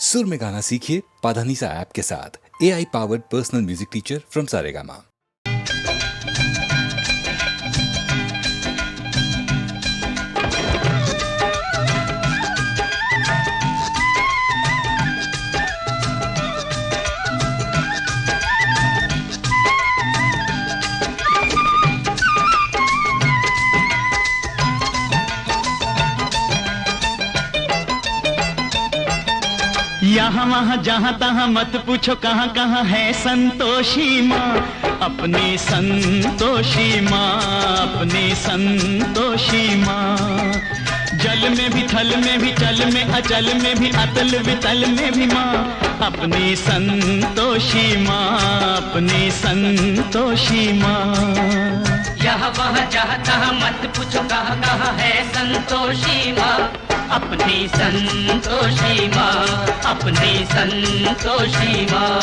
सुर में गाना सीखिए पाधानीसा ऐप के साथ। AI powered personal music teacher from Saregama. यहाँ वहाँ जहाँ तहाँ मत पूछो कहाँ कहाँ है संतोषी माँ, अपनी संतोषी माँ, अपनी संतोषी माँ। जल में भी थल में भी चल में अचल में भी अतल वितल में भी माँ, अपनी संतोषी माँ, अपनी संतोषी माँ। यहाँ वहाँ जहाँ तहाँ मत पूछो कहाँ कहाँ है संतोषी माँ, अपनी संतोषी माँ, अपनी संतोषी माँ।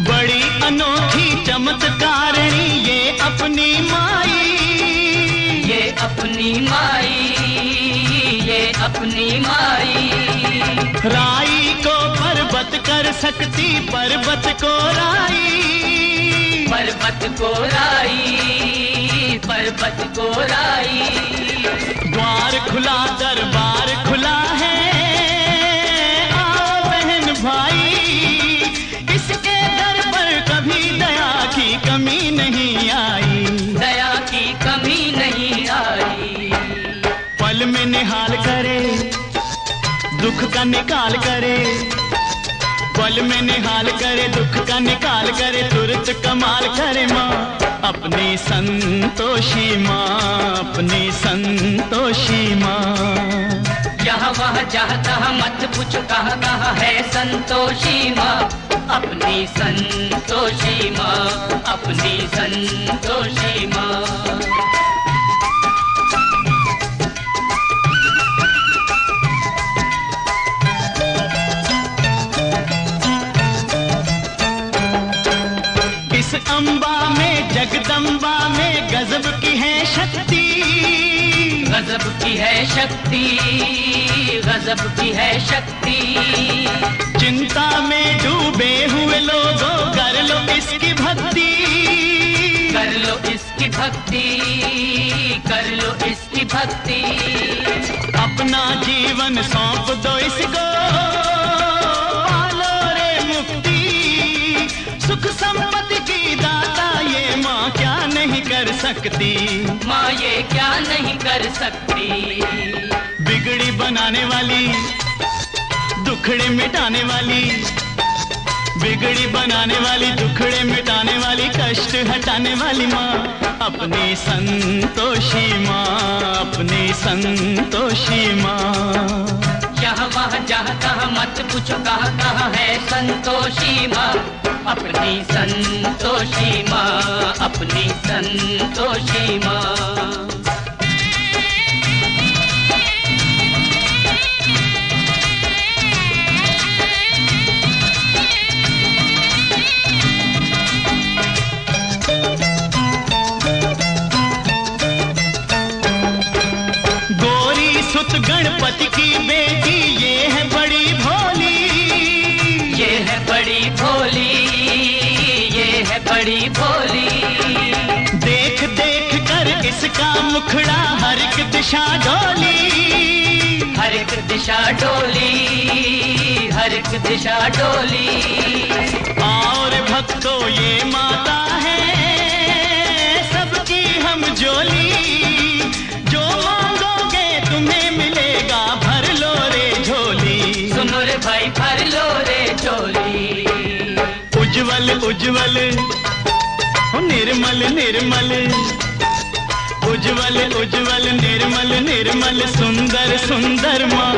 बड़ी अनोखी चमत्कारिणी ये अपनी माई, ये अपनी माई, ये अपनी माई। राई को पर्वत कर सकती पर्वत को राई, पर्वत को राई, पर्वत को राई। द्वार खुला दरबार खुला है, आओ बहन भाई, इसके दर पर कभी दया की कमी नहीं आई, दया की कमी नहीं आई। पल में निहाल करे दुख का निकाल करे, पल में निहाल करे दुख का निकाल करे, तुरंत कमाल करे माँ, अपनी संतोषी माँ, अपनी संतोषी माँ। यहाँ वहाँ जहाँ तहाँ मत पूछो कहाँ कहाँ है संतोषी माँ, अपनी संतोषी माँ, अपनी संतोषी माँ। इस अम्बा में जगदम्बा में गजब की है शक्ति, गजब की है शक्ति, गजब की है शक्ति। चिंता में डूबे हुए लोगों कर लो इसकी भक्ति, कर लो इसकी भक्ति, कर लो इसकी भक्ति। अपना जीवन सौंप दो इसको, पालो रे मुक्ति, सुख संपत्ति की दाता ये माँ क्या नहीं कर सकती, माँ ये क्या नहीं कर सकती। बिगड़ी बनाने वाली दुखड़े मिटाने वाली, बिगड़ी बनाने वाली दुखड़े मिटाने वाली, कष्ट हटाने वाली माँ, अपनी संतोषी माँ, अपनी संतोषी माँ। यहाँ वहाँ जहाँ तहाँ मत पूछो कहाँ कहाँ है संतोषी माँ, अपनी संतोषी माँ, अपनी संतोषी माँ। गणपति की बेटी ये है बड़ी भोली, ये है बड़ी भोली, ये है बड़ी भोली। देख देख कर इसका मुखड़ा हर एक दिशा डोली, हर एक दिशा डोली, हर एक दिशा डोली। और भक्तों ये माता है सबकी हम जोली, भाई भर लो रे झोली। उज्जवल उज्जवल निर्मल निर्मल, उज्जवल उज्जवल निर्मल निर्मल, सुंदर सुंदर माँ,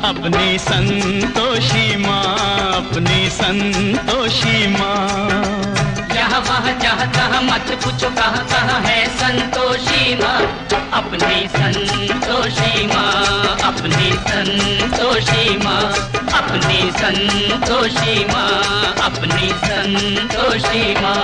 अपनी संतोषी माँ, अपनी संतोषी माँ। यहाँ वहाँ जहाँ तहाँ मत पूछो कहाँ कहाँ है संतोषी माँ अपनी संतोषी माँ अपनी संतोषी माँ अपनी संतोषी माँ अपनी संतोषी माँ।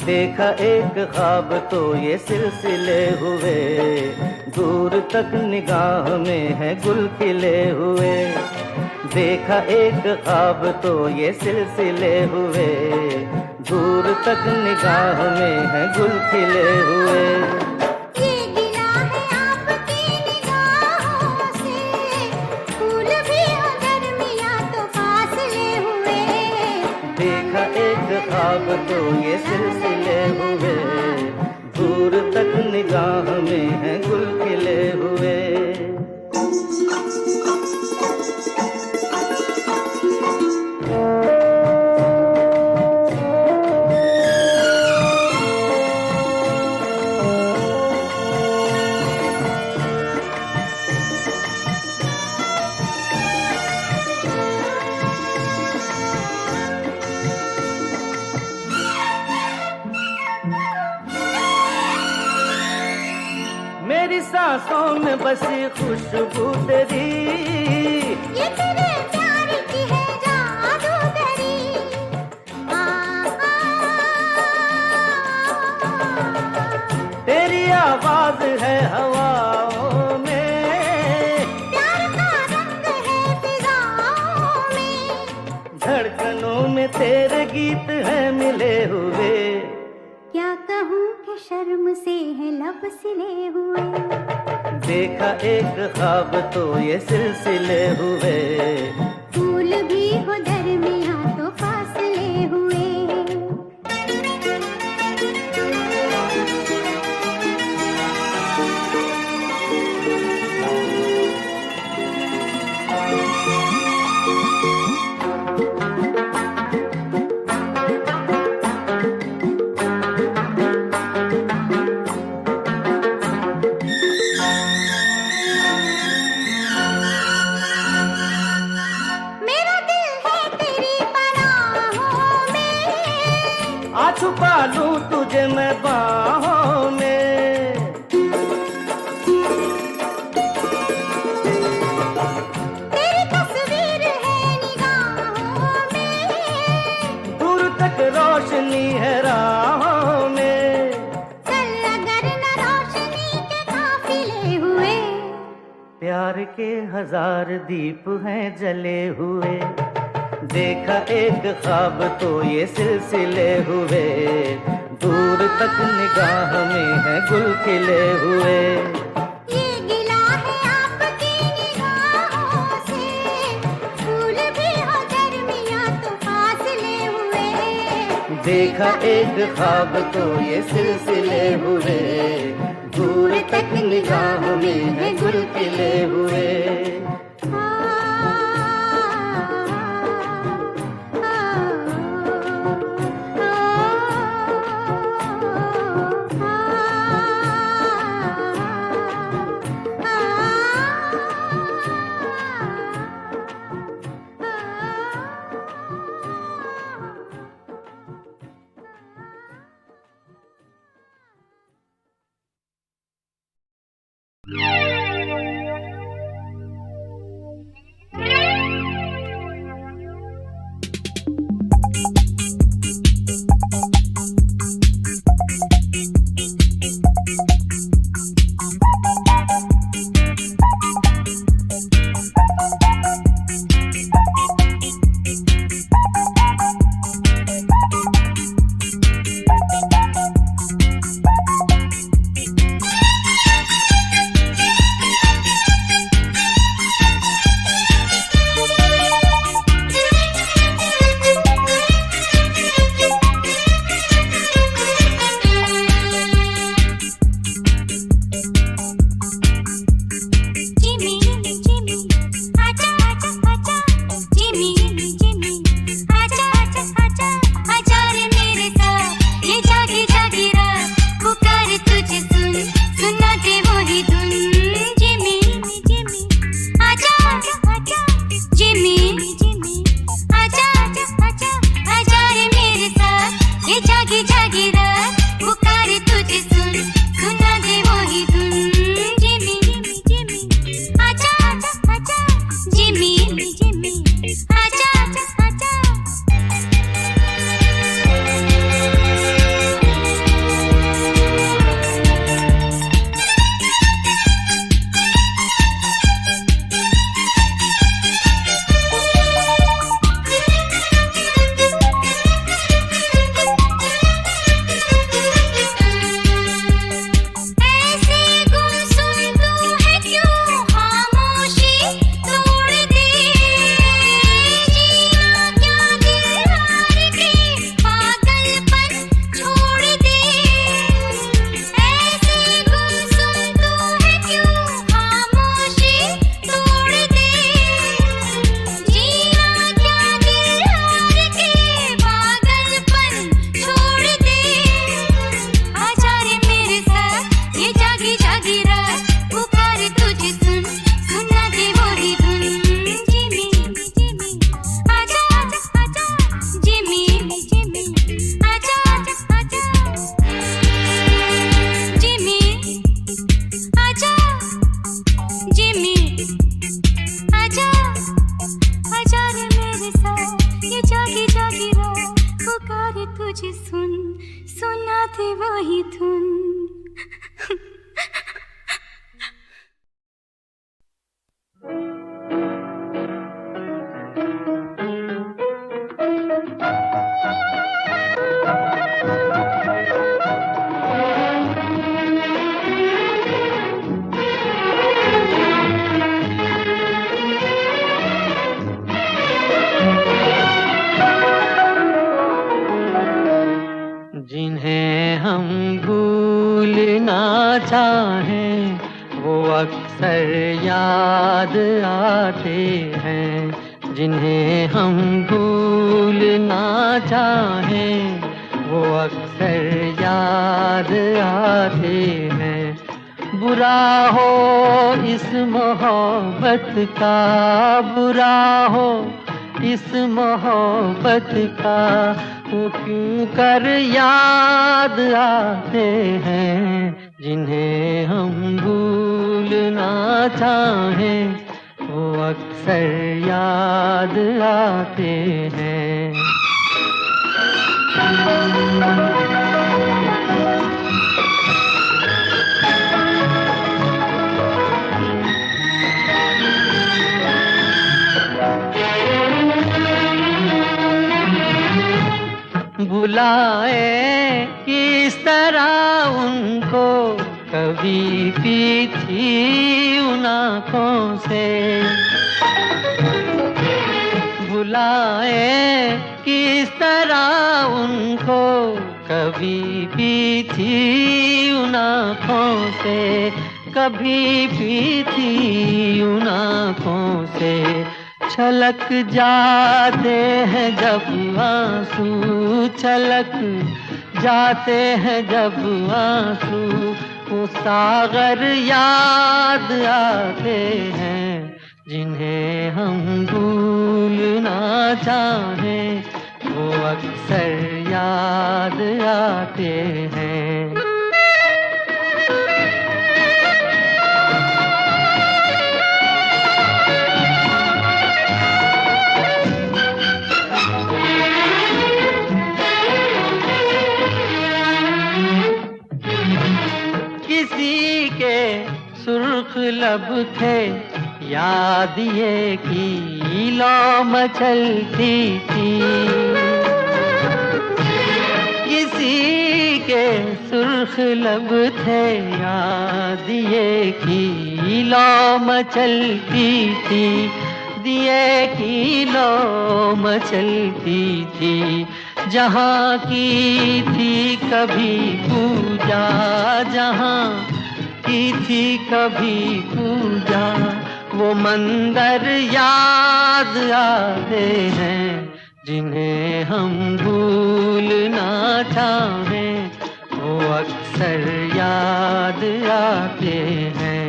देखा एक ख्वाब तो ये सिलसिले हुए, दूर तक निगाह में है गुल खिले हुए। देखा एक ख्वाब तो ये सिलसिले हुए, दूर तक निगाह में है गुल खिले हुए। ये गिला है आपकी निगाहों से, फूल भी हो दरमियां तो फासले हुए। देखा एक ख्वाब तो ये सिलसिले हुए, दूर तक निगाह में है गुल खिले हुए। मेरी सांसों में बसी खुशबू तेरी, ये तेरे प्यार की है जादूगरी। तेरी आवाज है हवाओं में, प्यार का रंग है फिजाओं में। धड़कनों में तेरे गीत हैं मिले हुए। क्या कहूँ कि शर्म से है लब सिले हुए। देखा एक ख्वाब तो ये सिलसिले हुए, फूल भी हो दरमियां तो फासले हुए। मेरा दिल है तेरी पनाहों में, आ छुपा लूं तुझे मैं बाहों में। तेरी तस्वीर है निगाहों में। दूर तक रोशनी है राहों में। चल अगर न रोशनी के काफिले हुए। प्यार के हजार दीप हैं जले हुए। देखा एक ख्वाब तो ये सिलसिले हुए, दूर तक निगाह में है गुल खिले हुए। ये गिला है आपकी निगाहों से, फूल भी हो दरमियां तो फासले हुए। देखा एक ख्वाब तो ये सिलसिले हुए, दूर तक निगाह में है गुल खिले हुए। जिन्हें हम भूलना चाहें वो अक्सर याद आते हैं। जिन्हें हम भूलना चाहें वो अक्सर याद आते हैं। बुरा हो इस मोहब्बत का, बुरा हो इस मोहब्बत का, वो क्यों कर याद आते हैं। जिन्हें हम भूलना चाहें वो अक्सर याद आते हैं। बुलाए किस तरह उनको कभी भी थी उन आँखों से। बुलाए किस तरह उनको कभी भी थी उन आँखों से, कभी भी थी उन आँखों से। छलक जाते हैं जब आंसू, छलक जाते हैं जब आंसू, वो सागर याद आते हैं। जिन्हें हम भूलना चाहें वो अक्सर याद आते हैं। लब थे, याद ये की लो मचलती थी। किसी के सुर्ख लब थे, याद ये की लो मचलती थी, दिए की लो मचलती थी। जहाँ की थी कभी पूजा, जहाँ की थी कभी पूजा, वो मंदिर याद आते हैं जिन्हें हम भूलना चाहें, वो अक्सर याद आते हैं।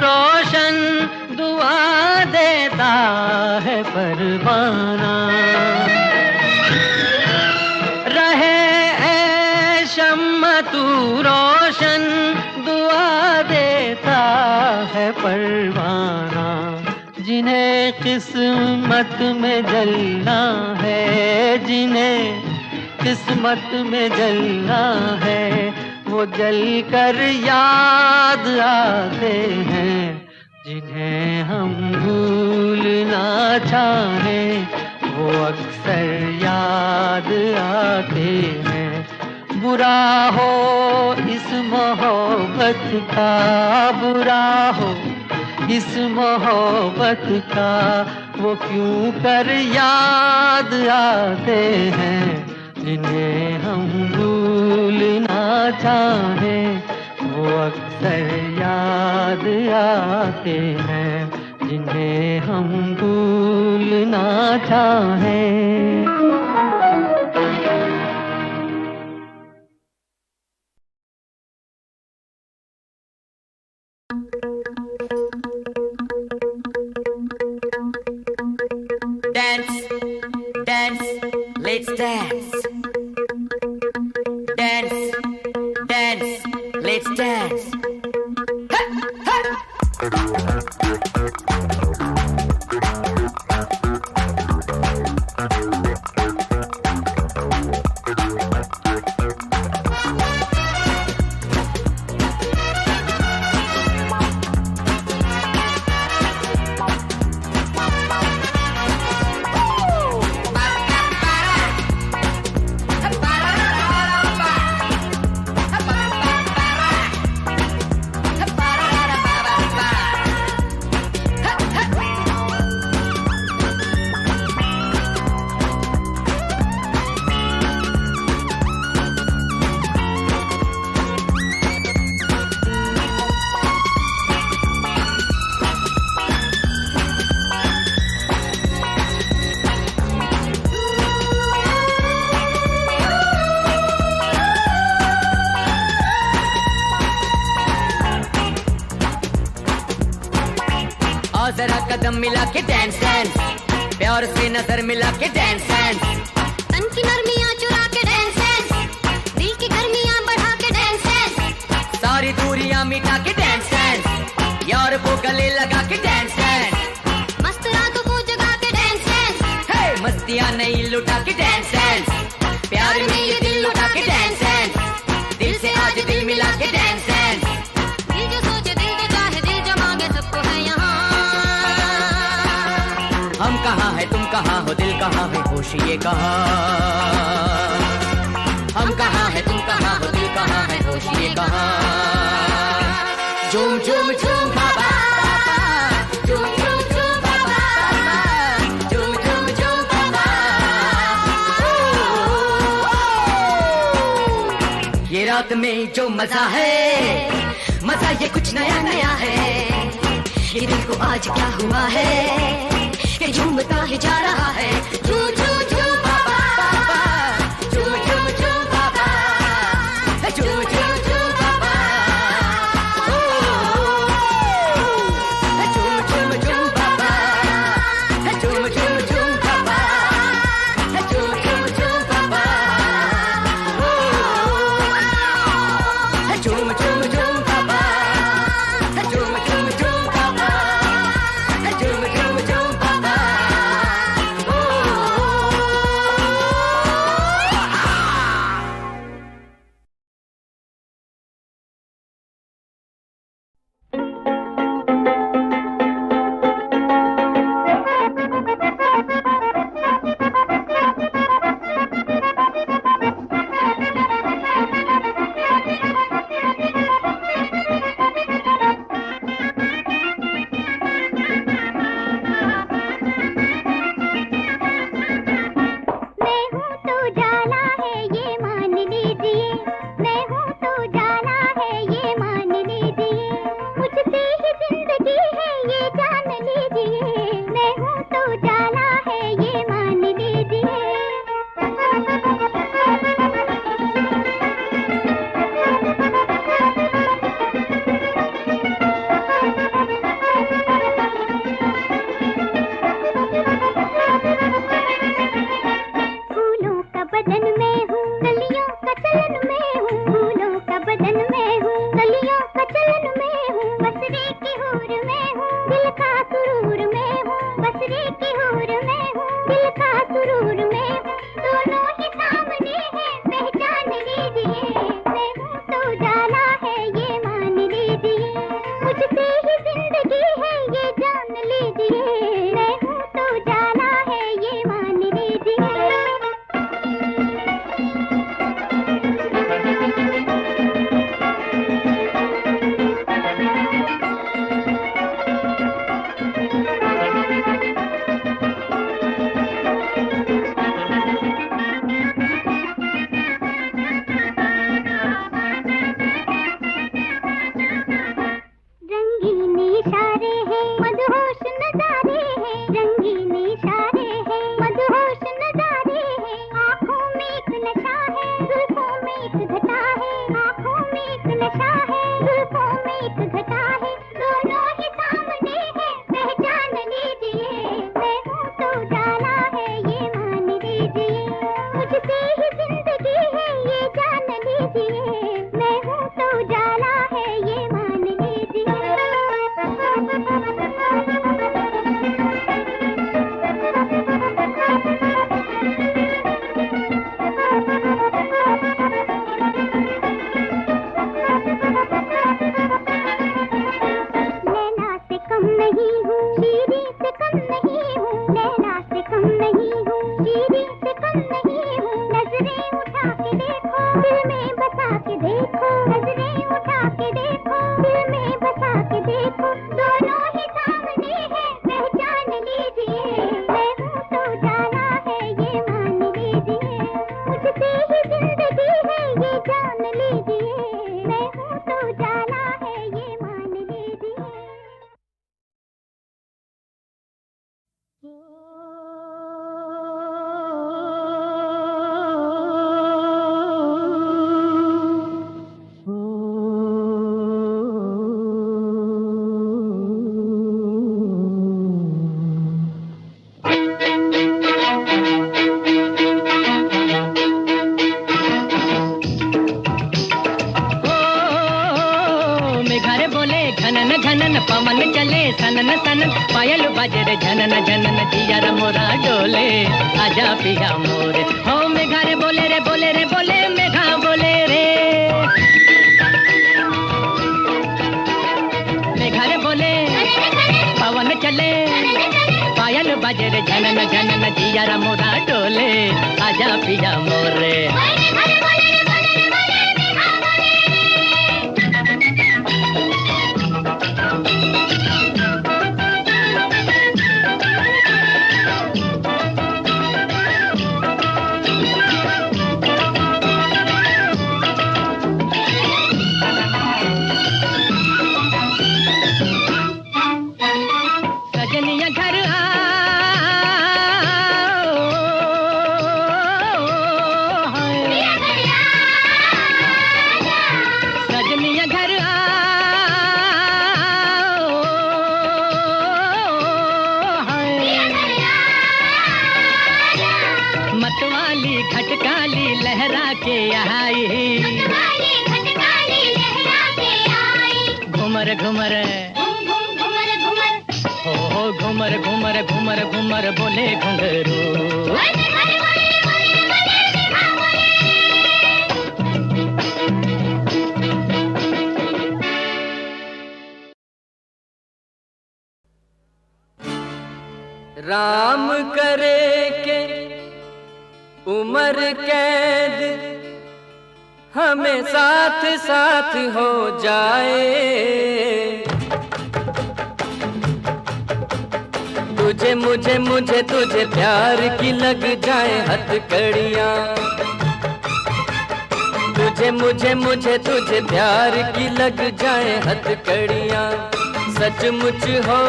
रोशन दुआ देता है परवाना, रहे ऐ शम्मा तू रोशन दुआ देता है परवाना। जिन्हें किस्मत में जलना है, जिन्हें किस्मत में जलना है, वो जल कर याद आते हैं जिन्हें हम भूलना चाहें, वो अक्सर याद आते हैं। बुरा हो इस मोहब्बत का, बुरा हो इस मोहब्बत का, वो क्यों कर याद आते हैं जिन्हें हम भूलना चाहें, वो अक्सर याद आते हैं जिन्हें हम भूलना चाहें। Dance, dance, let's dance. Dance, dance, let's dance. जरा कदम मिला के डांस डांस, प्यार से नजर मिला के डांस डांस, तन की नरमियां चुरा के डांस डांस, दिल की गर्मियां बढ़ा के डांस डांस, सारी दूरियां मिटा के डांस डांस, यार वो गले लगा के डांस डांस, मस्त रातों को जगा के डांस डांस, हे मस्तियां नहीं लुटा के डांस डांस, प्यार में ये दिल लुटा के डांस डांस, दिल से आज दिल मिला के डांस डांस, दिल जो सोचे दिल जो चाहे दिल जो मांगे सबको है यहाँ। हम कहाँ है तुम कहाँ हो, दिल कहाँ है होश ये कहाँ। हम कहाँ है तुम कहाँ हो, दिल कहाँ है होश ये कहाँ। झूम झूम झूम बाबा, झूम झूम झूम बाबा, झूम झूम झूम बाबा। ये रात में जो मजा है, मजा ये कुछ नया नया है। ये दिल को आज क्या हुआ है कि झूमता ही जा रहा है। झूम झूम झूम बाबा, झूम झूम झूम बाबा, झूम झूम झूम बाबा, झूम झूम झूम बाबा, झूम झूम झूम बाबा, झूम झूम झूम बाबा, झूम झूम झूम बाबा। पवन चले सनन सनन, पायल बजे रे झनन झनन, जिया मोरा डोले आजा पिया मोरे। हो मेघा रे बोले रे बोले रे बोले मेघा बोले रे, मेघा रे बोले पवन चले, पायल बजे रे झनन झनन, जिया मोरा डोले आजा पिया मोरे। सजनिया घर सजनिया घर मतवाली खटकाली लहरा के आई, घुमर घुमर हो घुमर घुमर घुमर घुमर बोले घुंघरू। राम करे के उम्र कैद हमें साथ साथ हो जाए, तुझे मुझे मुझे तुझे प्यार की लग जाए हथकड़ियाँ, तुझे मुझे मुझे तुझे प्यार की लग जाए हथकड़ियाँ। सचमुच हो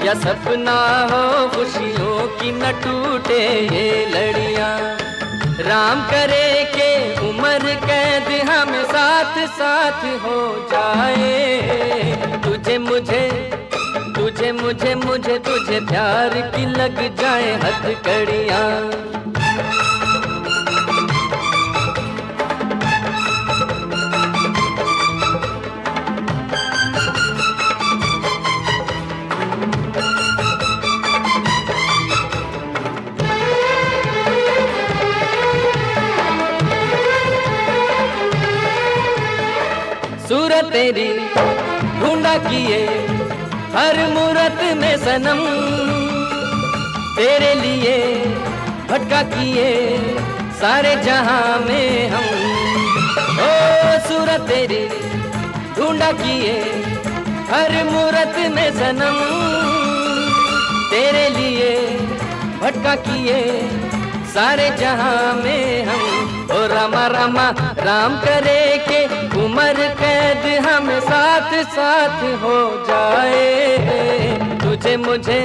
या सपना हो खुशियों की न टूटे ये लड़ियाँ, राम करे के उम्र कैद हमें साथ साथ हो जाए, तुझे मुझे तुझे मुझे मुझे तुझे प्यार की लग जाए हथकड़ियाँ। सूरत तेरी ढूंढा किए हर मूरत में सनम, तेरे लिए भटका किए सारे जहां में हम। ओ सूरत तेरी ढूंढा किए हर मूरत में सनम, तेरे लिए भटका किए सारे जहां में हम। ओ रामा रामा राम करे के उम्र कैद हम साथ साथ हो जाए, तुझे मुझे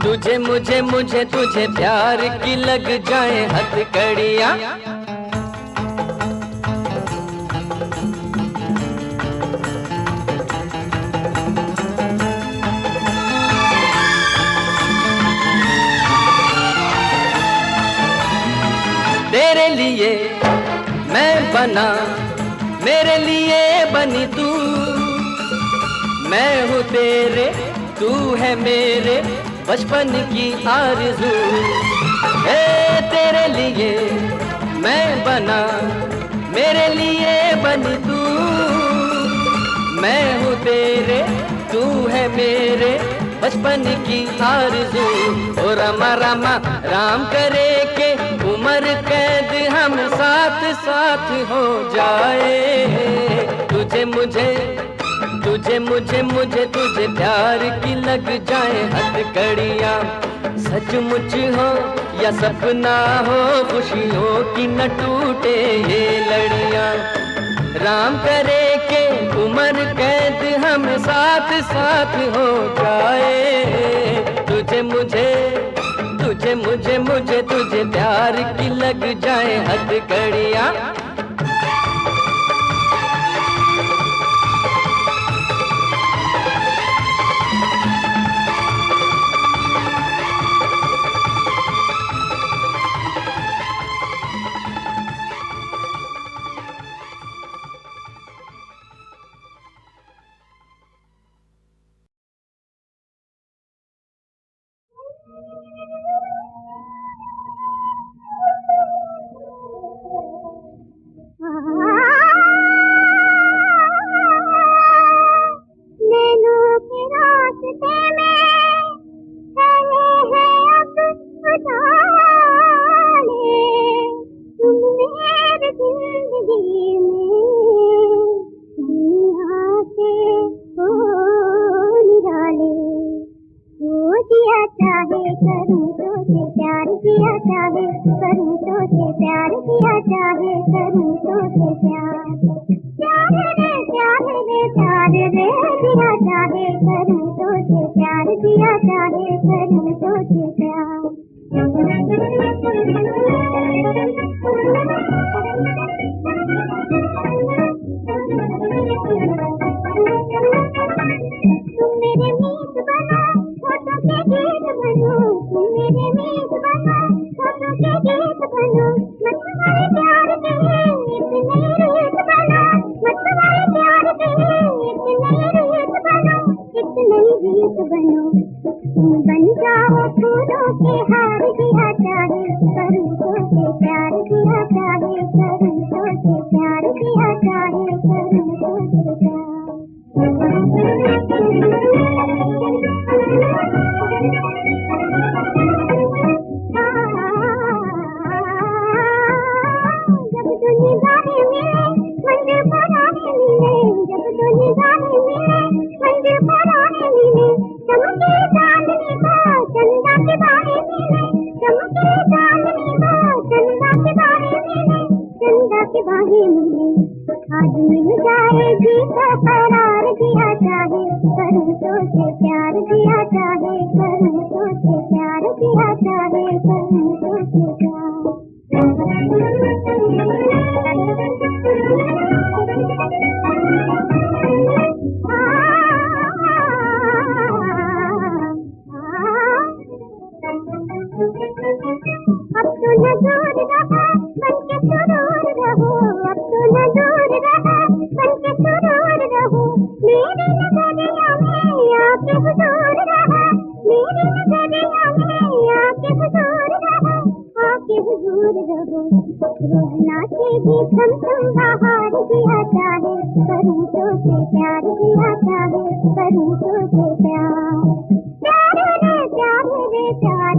तुझे मुझे मुझे तुझे प्यार की लग जाए हथकड़ियाँ। तेरे लिए मैं बना मेरे लिए बनी तू, मैं हूँ तेरे तू है मेरे बचपन की आरज़ू। हे तेरे लिए मैं बना मेरे लिए बनी तू, मैं हूँ तेरे तू है मेरे बचपन की आरज़ू। ओ रामा रामा राम करे के उम्र कैद हम साथ साथ हो जाए, तुझे मुझे तुझे मुझे मुझे तुझे प्यार की लग जाए हथकड़ियाँ। सचमुच हो या सपना हो खुशियों की न टूटे ये लड़ियाँ, राम करे के उम्र कैद हम साथ साथ हो जाए, तुझे मुझे तुझे मुझे मुझे तुझे प्यार की लग जाए हथकड़ियाँ। किया चाहे करूं तो से प्यार प्यार रे प्यार दिया चाहे करूं तो से प्यार दिया चाहे करूं तो से प्यार तुम मेरे मीत बनो फोटो के गीत बनो तुम मेरे मीत बनो फोटो के गीत बनो मत तुम्हारे प्यार के इतने रीत बनो मत तुम्हारे प्यार के इतने रीत बनो इतने रीत बनो तुम बन जाओ फूलों के हार दिया चाहे करूं तो से प्यार दिया चाहे करूं तो से प्यार दिया चाहे करूं तो से प्यार जब तो निगाहें मिले मंदिर पर आने मिले जब तो निगाहें मिले मंदिर पर आने मिले चमके चांदनी को चंदा के बारे मिले चमके चांदनी को चंदा के बारे मिले चंदा के बारे मिले आज मिल जाएगी तो करार दिया चाहे करूं तो से प्यार दिया चाहे करूं तो से प्यार दिया चाहे करूं तो से प्यार अब तो न दूर रहा बन के सुरूर रहो अब तो न दूर रहा बन के सुरूर रहो मेरे नजरिया में आके हुजूर रहा मेरे नजरिया में आके हुजूर रहा आके हुजूर रहो रोज नाचेगी तुम बाहर दिया चाहे करूं तो से प्यार दिया चाहे करूं तो से प्यार प्यार रे प्यार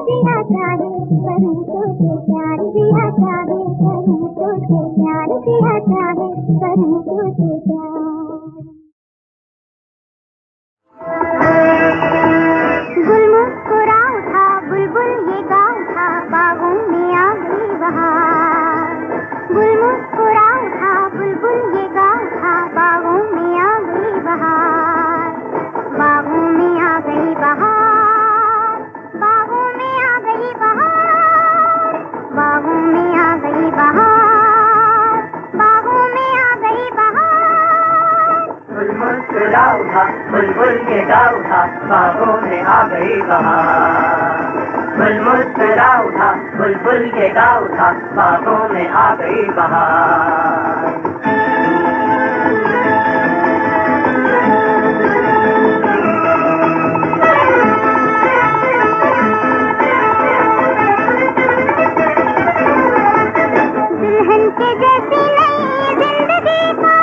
दिया चाहे करूं तो से प्यार दिया चाहे करूं तो से प्यार दिया चाहे करूं तो से प्यार गुल मुस्कुरा उठा बुलबुल ये गा उठा बागों में आ गई बहार गुल मुस्कुरा उठा बुलबुल ये गा उठा बागों में आ गई बहार बागों में आ गई बहार बागों में आ गई बहार बागों में आ गई बहार बागों में आ गई बहार गुल मुस्कुरा उठा बुलबुल के गा उठा बागों में आ गई बहार गुल मुस्कुरा उठा बुलबुल के गा उठा बागों में आ गई बहार दुल्हन के जैसी नई जिंदगी का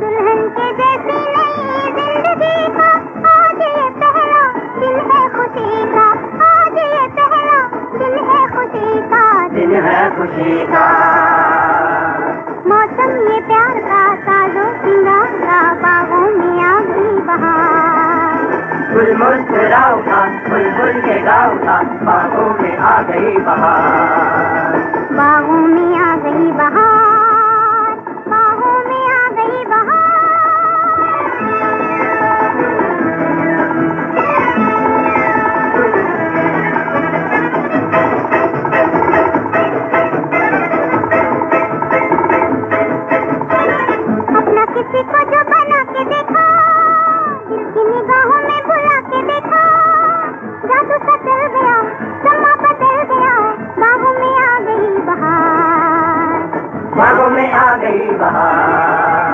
दुल्हन के जैसी नई जिंदगी का आज ये पहला दिन है खुशी का आज ये पहला दिन है खुशी का दिन है खुशी का मौसम ये प्यार का साजो सिंगार का बागों में आ गई बहार गुल मुस्कुरा उठा बुलबुल के गा उठा बागों में आ गई बहार बागों में आ गई बहार बागों में आ गई बहार अपना किसी को जो बना के देखा दिल की निगाहों में बुला के देखा जादू सा चल गया समा बदल गया बागों में आ गई बहार बागों में आ गई बहार